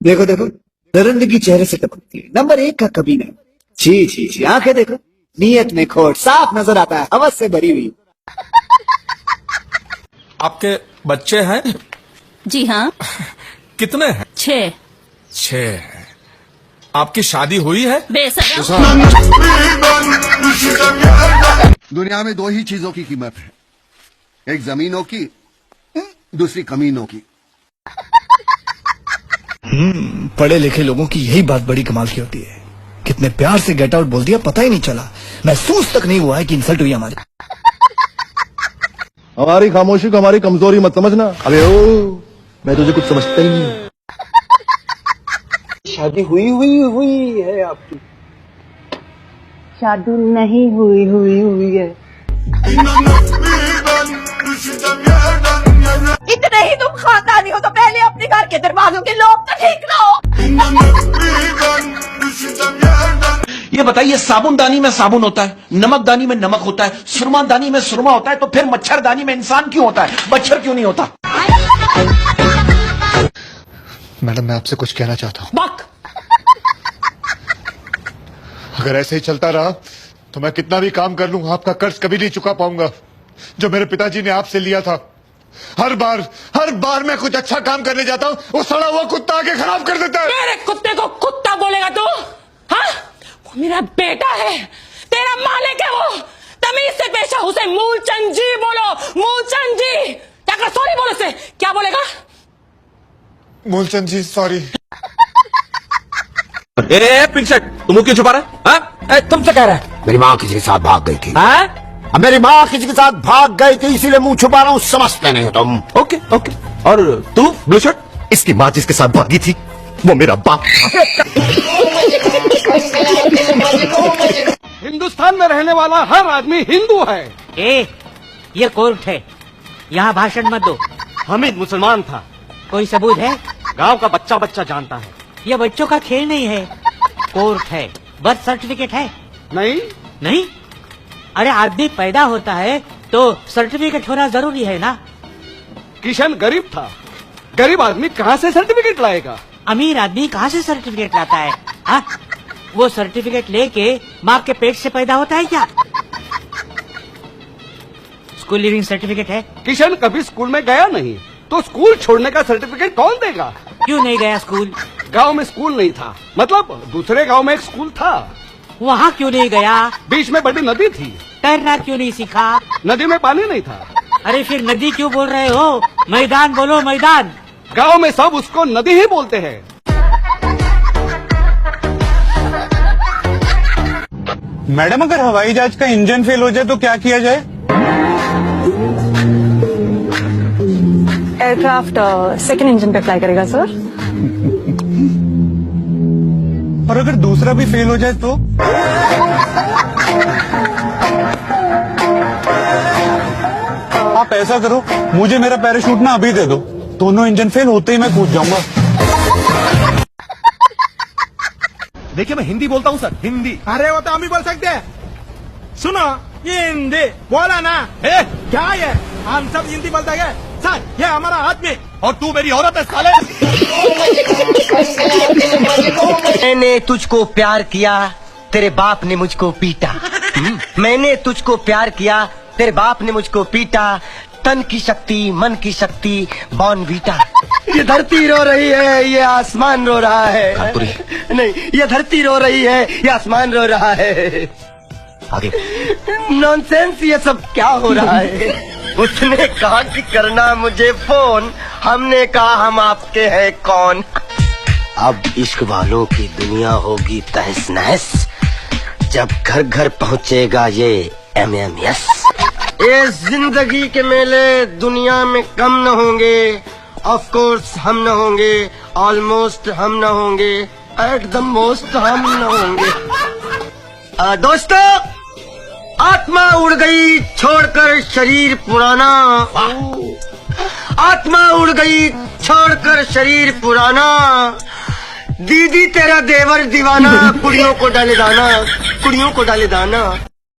देखो देखो, दरिंदगी चेहरे से टपकती है। नंबर 1 का कमीना। छी छी छी, आंखें देखो, नीयत में खोट साफ नजर आता है, हवस से भरी हुई। आपके बच्चे हैं? जी हाँ। कितने हैं? 6। 6 हैं। आपकी शादी हुई है? बेशरम। दुनिया में 2 ही चीजों की कीमत है, एक जमीनों की, दूसरी कमीनों की। पढ़े लिखे लोगों की यही बात बड़ी कमाल की होती है। कितने प्यार से गेट आउट बोल दिया, पता ही नहीं चला, महसूस तक नहीं हुआ है कि इंसल्ट हुई हमारी। हमारी खामोशी को हमारी कमजोरी मत समझना। अबे ओ, मैं तुझे कुछ समझता ही नहीं। शादी हुई है आपकी? शादी नहीं हुई है। इतने ही तुम खानदानी हो तो पहले अपने घर के दरवाजों के लोग तो ठीक रहो। ये बताइए, साबुनदानी में साबुन होता है, नमकदानी में नमक होता है, सुरमादानी में सुरमा होता है, तो फिर मच्छरदानी में इंसान क्यों होता है? मच्छर क्यों नहीं होता? मैडम, मैं आपसे कुछ कहना चाहता हूँ। बक। अगर ऐसे ही चलता रहा तो मैं कितना भी काम कर लूं, आपका कर्ज कभी नहीं चुका पाऊंगा जो मेरे पिताजी ने आपसे लिया था। हर बार मैं कुछ अच्छा काम करने जाता हूँ, वो सड़ा हुआ कुत्ता आके खराब कर देता है। मेरे कुत्ते को कुत्ता बोलेगा तू? हाँ, वो मेरा बेटा है, तेरा मालिक है वो। तमीज से पेश आओ, उसे मूलचंद जी बोलो, मूलचंद जी। जाकर सॉरी बोलो से। क्या बोलेगा? मूलचंद जी सॉरी। पिंक तुम क्यों छुपा रहे? तुमसे कह रहा है, मेरी माँ किसी के साथ भाग गई थी। हाँ? मेरी माँ किसी के साथ भाग गई थी, इसीलिए मुंह छुपा रहा हूँ, समझते नहीं हो तुम। Okay okay. और तू ब्लू शर्ट? इसकी माँ जिसके साथ भागी थी वो मेरा बाप। हिंदुस्तान में रहने वाला हर आदमी हिंदू है। ये कोर्ट है, यहाँ भाषण मत दो। हामिद मुसलमान था। कोई सबूत है? गांव का बच्चा बच्चा जानता है। ये बच्चों का खेल नहीं है, कोर्ट है। बर्थ सर्टिफिकेट है? नहीं। अरे आदमी पैदा होता है तो सर्टिफिकेट होना जरूरी है ना। किशन गरीब था, गरीब आदमी कहाँ से सर्टिफिकेट लाएगा? अमीर आदमी कहाँ से सर्टिफिकेट लाता है? हाँ, वो सर्टिफिकेट लेके माँ के पेट से पैदा होता है क्या? स्कूल लिविंग सर्टिफिकेट है? किशन कभी स्कूल में गया नहीं, तो स्कूल छोड़ने का सर्टिफिकेट कौन देगा? क्यों नहीं गया स्कूल? गांव में स्कूल नहीं था, मतलब दूसरे गांव में एक स्कूल था। वहाँ क्यों नहीं गया? बीच में बड़ी नदी थी। तैरना क्यों नहीं सीखा? नदी में पानी नहीं था। अरे फिर नदी क्यों बोल रहे हो? मैदान बोलो, मैदान। गांव में सब उसको नदी ही बोलते हैं। मैडम, अगर हवाई जहाज का इंजन फेल हो जाए तो क्या किया जाए? एयरक्राफ्ट सेकंड इंजन पे अप्लाई करेगा सर। और अगर दूसरा भी फेल हो जाए तो? आप ऐसा करो, मुझे मेरा पैराशूट ना अभी दे दो, दोनों इंजन फेल होते ही मैं कूद जाऊंगा। देखिए, मैं हिंदी बोलता हूँ सर, हिंदी। अरे वो तो हम भी बोल सकते हैं। सुनो, ये हिंदी बोला ना। क्या ये, हम सब हिंदी बोलते हैं सर। ये हमारा आदमी और तू मेरी औरत है साले। मैंने तुझको प्यार किया, तेरे बाप ने मुझको पीटा। मैंने तुझको प्यार किया, तेरे बाप ने मुझको पीटा। तन की शक्ति, मन की शक्ति, बॉर्नवीटा। ये धरती रो रही है, ये आसमान रो रहा है। नहीं, ये धरती रो रही है, ये आसमान रो रहा है। आगे नॉनसेंस, ये सब क्या हो रहा है? उसने कहा कि करना मुझे फोन, हमने कहा हम आपके हैं कौन। अब इश्क वालों की दुनिया होगी तहस नहस, जब घर घर पहुंचेगा ये MMS। ये जिंदगी के मेले दुनिया में कम न होंगे, ऑफ कोर्स हम न होंगे, ऑलमोस्ट हम न होंगे, एट द मोस्ट हम न होंगे। दोस्तों, आत्मा उड़ गई छोड़कर शरीर पुराना। आत्मा उड़ गई छोड़कर शरीर पुराना। दीदी तेरा देवर दीवाना, कुड़ियों को डाले दाना, कुड़ियों को डाले दाना।